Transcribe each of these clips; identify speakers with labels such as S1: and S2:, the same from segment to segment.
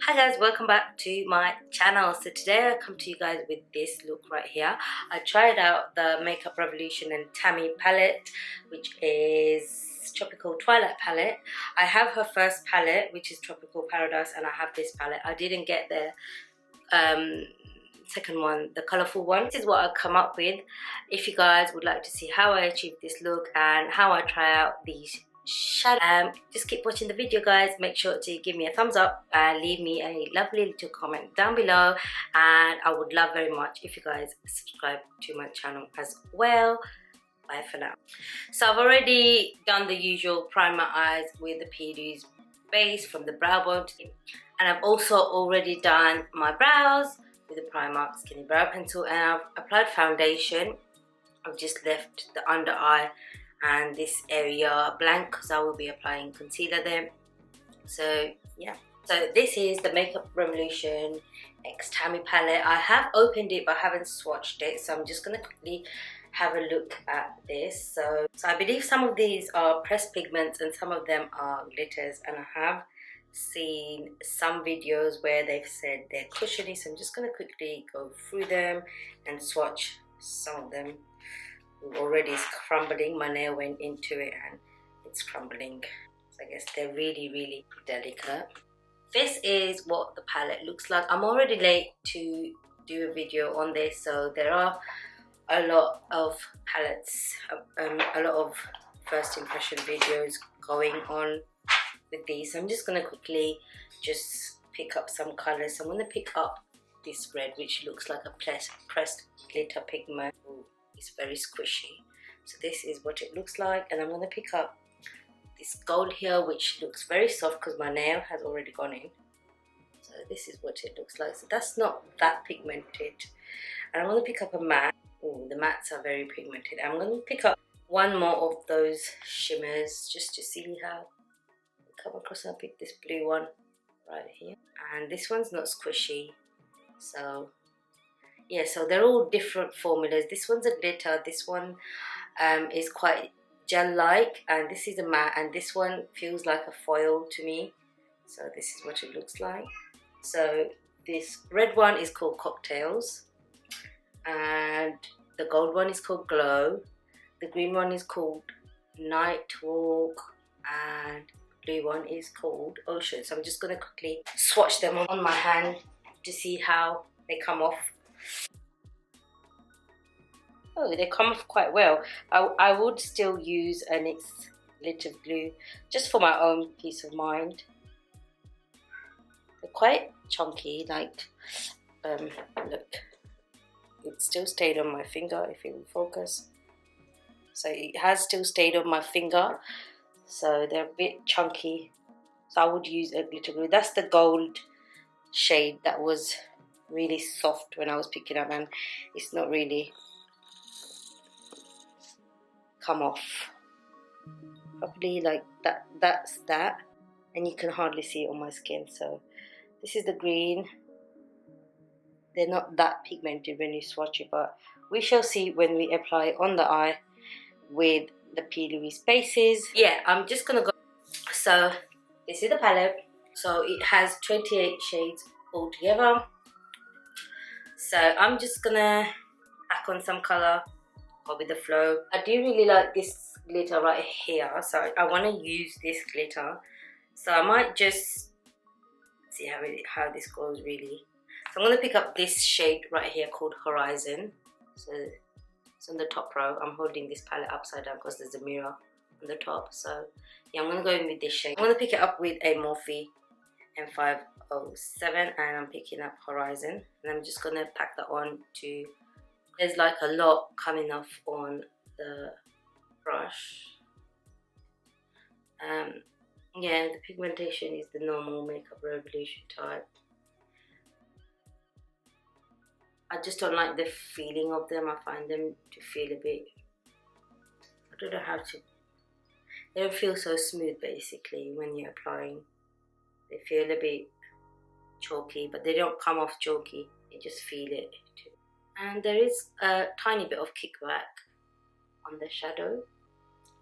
S1: Hi guys, welcome back to my channel. So today I come to you guys with this look right here. I tried out the Makeup Revolution and Tammi palette, which is Tropical Twilight palette. I have her first palette, which is Tropical Paradise, and I have this palette. I didn't get the second one, the colorful one. This is what I come up with. If you guys would like to see how I achieve this look and how I try out these shadow, just keep watching the video guys. Make sure to give me a thumbs up and leave me a lovely little comment down below, and I would love very much if you guys subscribe to my channel as well. Bye for now. So I've already done the usual primer eyes with the P base from the brow bone, and I've also already done my brows with the Primark Skinny Brow Pencil, and I've applied foundation. I've just left the under eye and this area blank because I will be applying concealer there. So yeah, so this is the Makeup Revolution X Tammi palette. I have opened it but I haven't swatched it, so I'm just going to quickly have a look at this. So I believe some of these are pressed pigments and some of them are glitters, and I have seen some videos where they've said they're cushiony, so I'm just going to quickly go through them and swatch some of them. Already it's crumbling. My nail went into it and it's crumbling, so I guess they're really delicate. This is what the palette looks like. I'm already late to do a video on this, so there are a lot of palettes, a lot of first impression videos going on with these. So I'm just going to quickly just pick up some colors. So I'm going to pick up this red, which looks like a pressed glitter pigment. Ooh, it's very squishy. So this is what it looks like, and I'm going to pick up this gold here, which looks very soft because my nail has already gone in. So this is what it looks like. So that's not that pigmented. And I'm going to pick up a matte. Oh, the mattes are very pigmented. I'm going to pick up one more of those shimmers just to see how I come across. I'll pick this blue one right here, and this one's not squishy. So yeah, so they're all different formulas. This one's a glitter, this one is quite gel-like, and this is a matte, and this one feels like a foil to me. So this is what it looks like. So this red one is called Cocktails, and the gold one is called Glow, the green one is called Night Walk, and blue one is called Ocean. So I'm just going to quickly swatch them on my hand to see how they come off. Oh, they come off quite well. I would still use a NYX glitter glue just for my own peace of mind. They're quite chunky, like look, it still stayed on my finger if it will focus. So it has still stayed on my finger, so they're a bit chunky. So I would use a glitter glue. That's the gold shade that was really soft when I was picking up, and it's not really come off properly like that. That's that, and you can hardly see it on my skin. So this is the green. They're not that pigmented when you swatch it, but we shall see when we apply it on the eye with the P. Louise bases. Yeah, I'm just gonna go. So this is the palette. So it has 28 shades altogether. So I'm just gonna pack on some color, go with the flow. I do really like this glitter right here, so I want to use this glitter. So I might just see how this goes really. So I'm going to pick up this shade right here called Horizon. So it's on the top row. I'm holding this palette upside down because there's a mirror on the top. So yeah, I'm going to go in with this shade. I'm going to pick it up with a Morphe M507, and I'm picking up Horizon, and I'm just going to pack that on to. There's like a lot coming off on the brush. Yeah, the pigmentation is the normal Makeup Revolution type. I just don't like the feeling of them. I find them to feel a bit, I don't know how to, they don't feel so smooth basically when you're applying. They feel a bit chalky, but they don't come off chalky, you just feel it too. And there is a tiny bit of kickback on the shadow,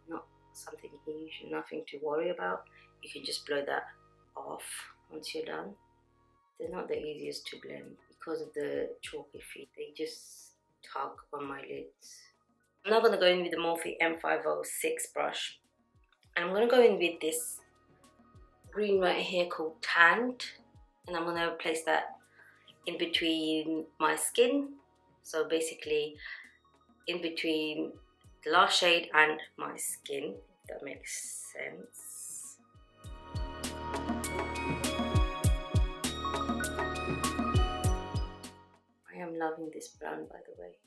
S1: not something huge, nothing to worry about. You can just blow that off once you're done. They're not the easiest to blend because of the chalky feet. They just tug on my lids. I'm now going to go in with the Morphe M506 brush. And I'm going to go in with this green right here called Tanned. And I'm going to place that in between my skin. So basically in between the last shade and my skin, if that makes sense. I am loving this brown, by the way,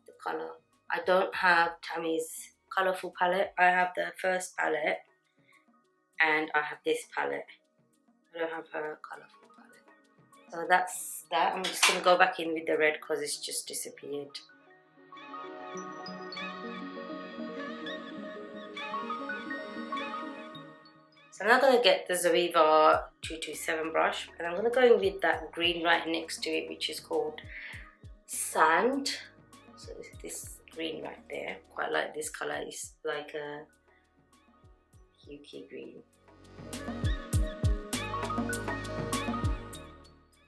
S1: the color. I don't have Tammi's colorful palette. I have the first palette and I have this palette. I don't have her colorful palette. So that's that. I'm just going to go back in with the red because it's just disappeared. So I'm now going to get the Zoeva 227 brush and I'm going to go in with that green right next to it, which is called Sand. So this green right there, quite like this color. It's like a Yuki green.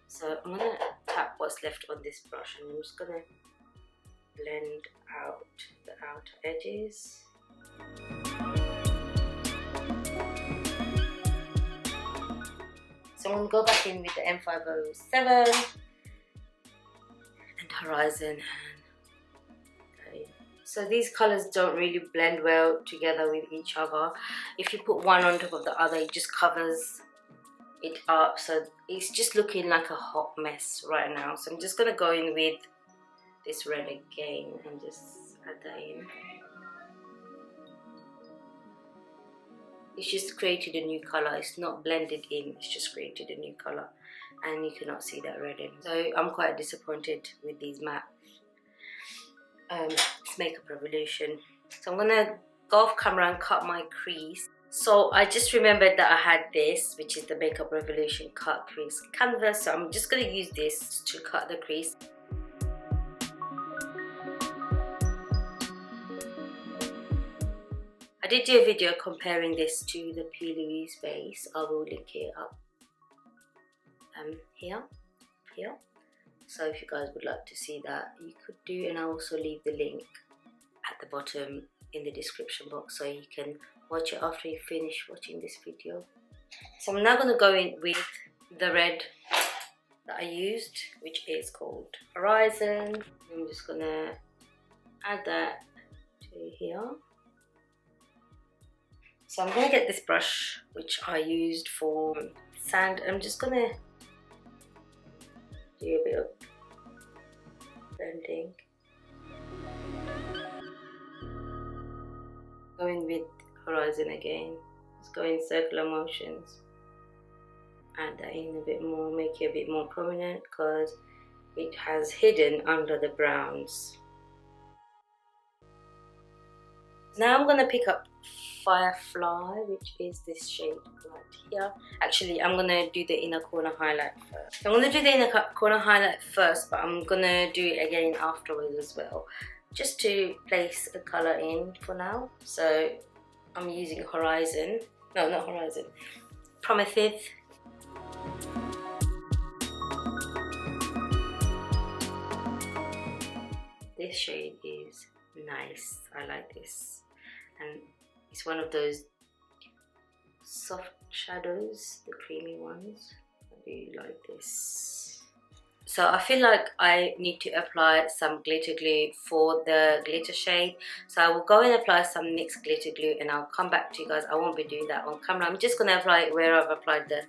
S1: So I'm going to tap what's left on this brush and I'm just going to blend out the outer edges. So I'm going to go back in with the M507 and Horizon. Okay. So these colors don't really blend well together with each other. If you put one on top of the other, it just covers it up. So it's just looking like a hot mess right now. So I'm just going to go in with this red again and just add that in. It's just created a new color. It's not blended in, it's just created a new color and you cannot see that red in. So I'm quite disappointed with these mattes. It's Makeup Revolution. So I'm gonna go off camera and cut my crease. So I just remembered that I had this, which is the Makeup Revolution cut crease canvas. So I'm just gonna use this to cut the crease. I did do a video comparing this to the P. Louise base. I will link it up here. So if you guys would like to see that, you could do, and I'll also leave the link at the bottom in the description box so you can watch it after you finish watching this video. So I'm now going to go in with the red that I used, which is called Horizon. I'm just going to add that to here. So I'm going to get this brush which I used for sand. I'm just going to do a bit of blending. Going with Horizon again. Just go in circular motions. Add that in a bit more, make it a bit more prominent because it has hidden under the browns. Now I'm going to pick up Firefly, which is this shade right here. Actually, I'm going to do the inner corner highlight first. I'm going to do the inner corner highlight first, but I'm going to do it again afterwards as well, just to place a colour in for now. So I'm using Horizon. No, not Horizon. Prometheus. This shade is nice. I like this. And it's one of those soft shadows, the creamy ones. I do like this. So I feel like I need to apply some glitter glue for the glitter shade. So I will go and apply some NYX glitter glue and I'll come back to you guys. I won't be doing that on camera. I'm just going to apply it where I've applied the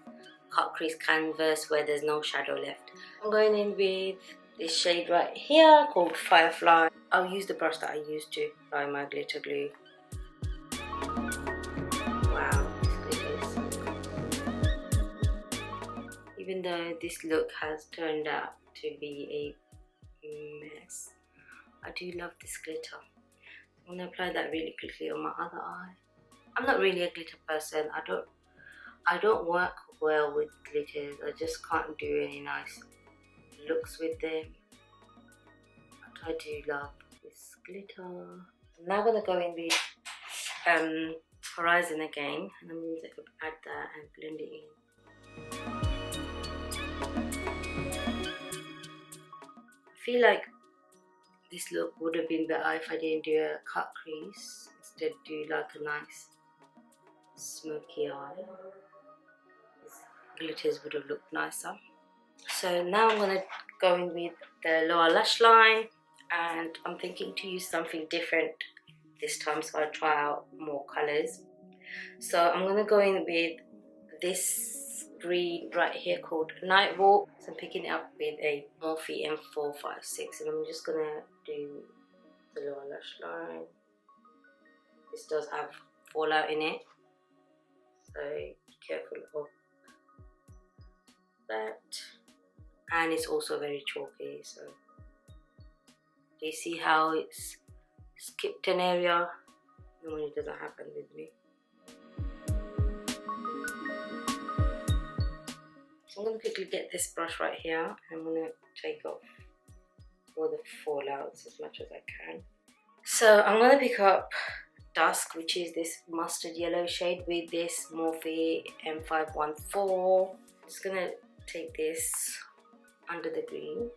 S1: cut crease canvas, where there's no shadow left. I'm going in with this shade right here called Firefly. I'll use the brush that I used to apply my glitter glue. Wow, this glitter is so good. Even though this look has turned out to be a mess, I do love this glitter. I'm going to apply that really quickly on my other eye. I'm not really a glitter person. I don't work well with glitters. I just can't do any nice looks with them. But I do love this glitter. I'm now going to go in with Horizon again, and I'm going to add that and blend it in. I feel like this look would have been better if I didn't do a cut crease. Instead do like a nice smoky eye. Glitters would have looked nicer. So now I'm going to go in with the lower lash line, and I'm thinking to use something different this time, so I'll try out more colours. So I'm going to go in with this green right here called Night Walk. So I'm picking it up with a Morphe M456, and I'm just going to do the lower lash line. This does have fallout in it, so be careful of that. And it's also very chalky, so do you see how it's skipped an area? Normally it doesn't happen with me. So I'm going to quickly get this brush right here, and I'm going to take off all the fallouts as much as I can. So I'm going to pick up Dusk, which is this mustard yellow shade, with this Morphe M514. Just going to take this under the green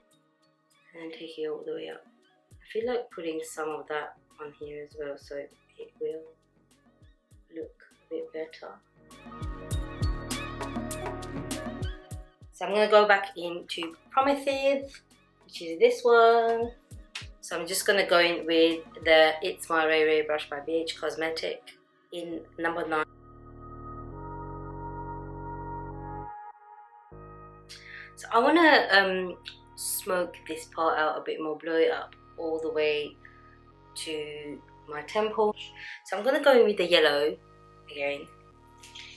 S1: and take it all the way up. I feel like putting some of that on here as well, so it will look a bit better. So I'm going to go back into Prometheus, which is this one. So I'm just going to go in with the It's My Ray Ray brush by BH Cosmetic in number 9. So I want to smoke this part out a bit more, blow it up all the way to my temple. So I'm going to go in with the yellow again,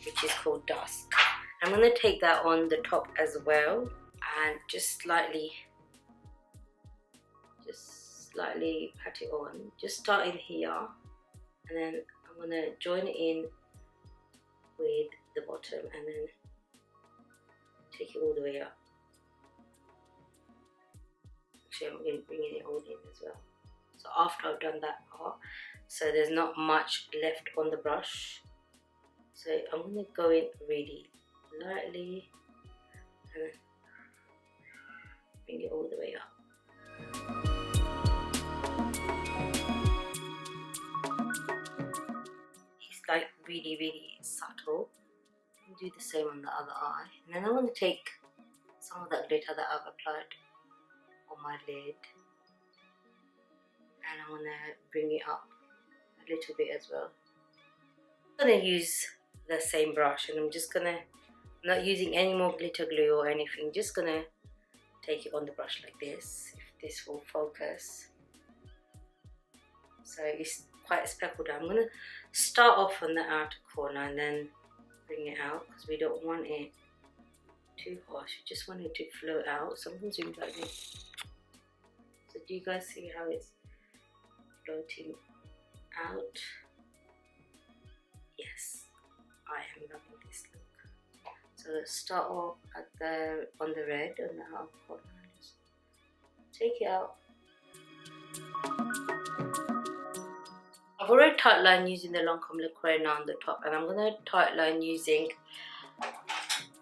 S1: which is called Dusk. I'm going to take that on the top as well, and just slightly pat it on, just starting here, and then I'm going to join it in with the bottom and then take it all the way up. Actually, I'm going to bring it all in as well. So after I've done that part, so there's not much left on the brush, so I'm going to go in really lightly and then bring it all the way up. It's like really subtle. I'll do the same on the other eye, and then I want to take some of that glitter that I've applied on my lid, and I'm gonna bring it up a little bit as well. I'm gonna use the same brush, and I'm not using any more glitter glue or anything, just gonna take it on the brush like this, if this will focus. So it's quite speckled out. I'm gonna start off on the outer corner and then bring it out, because we don't want it too harsh, we just want it to float out. So I'm gonna zoom like this. So do you guys see how it's floating out? Yes, I am loving this look. So let's start off on the red on the outer corner. Just take it out. I've already tight line using the Lancome Le Creuset on the top, and I'm going to tight line using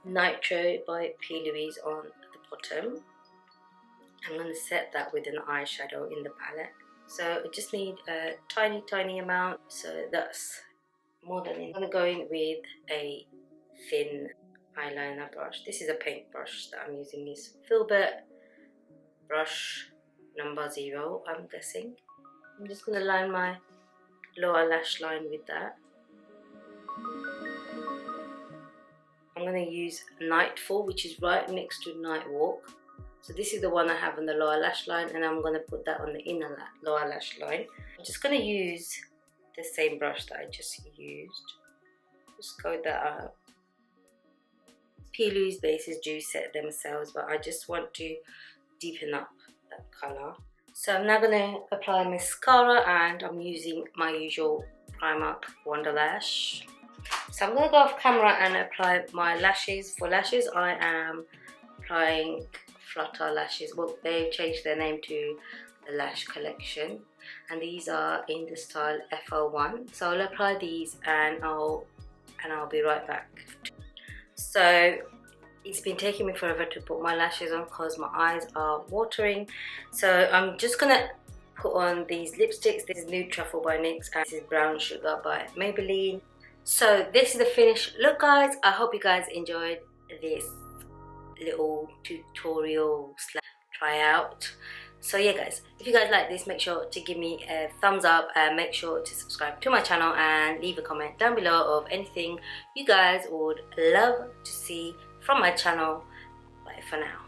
S1: Nitro by P. Louise on the bottom. I'm going to set that with an eyeshadow in the palette. So I just need a tiny amount, so that's more than enough. I'm going to go in with a thin eyeliner brush. This is a paint brush that I'm using, this Filbert brush number 0, I'm guessing. I'm just going to line my lower lash line with that. I'm going to use Nightfall, which is right next to Night Walk. So this is the one I have on the lower lash line, and I'm going to put that on the inner lower lash line. I'm just going to use the same brush that I just used. Just coat that up. P. Louise bases do set themselves, but I just want to deepen up that colour. So I'm now going to apply mascara, and I'm using my usual Primark Wonder Lash. So I'm going to go off camera and apply my lashes. For lashes, I am applying Flutter lashes. Well, they've changed their name to the Lash Collection, and these are in the style FL1. So I'll apply these, and I'll be right back. So it's been taking me forever to put my lashes on because my eyes are watering. So I'm just gonna put on these lipsticks. This is Nude Truffle by NYX and this is Brown Sugar by Maybelline. So this is the finished look, guys. I hope you guys enjoyed this little tutorial / try out. So yeah guys, if you guys like this, make sure to give me a thumbs up and make sure to subscribe to my channel and leave a comment down below of anything you guys would love to see from my channel. Bye for now.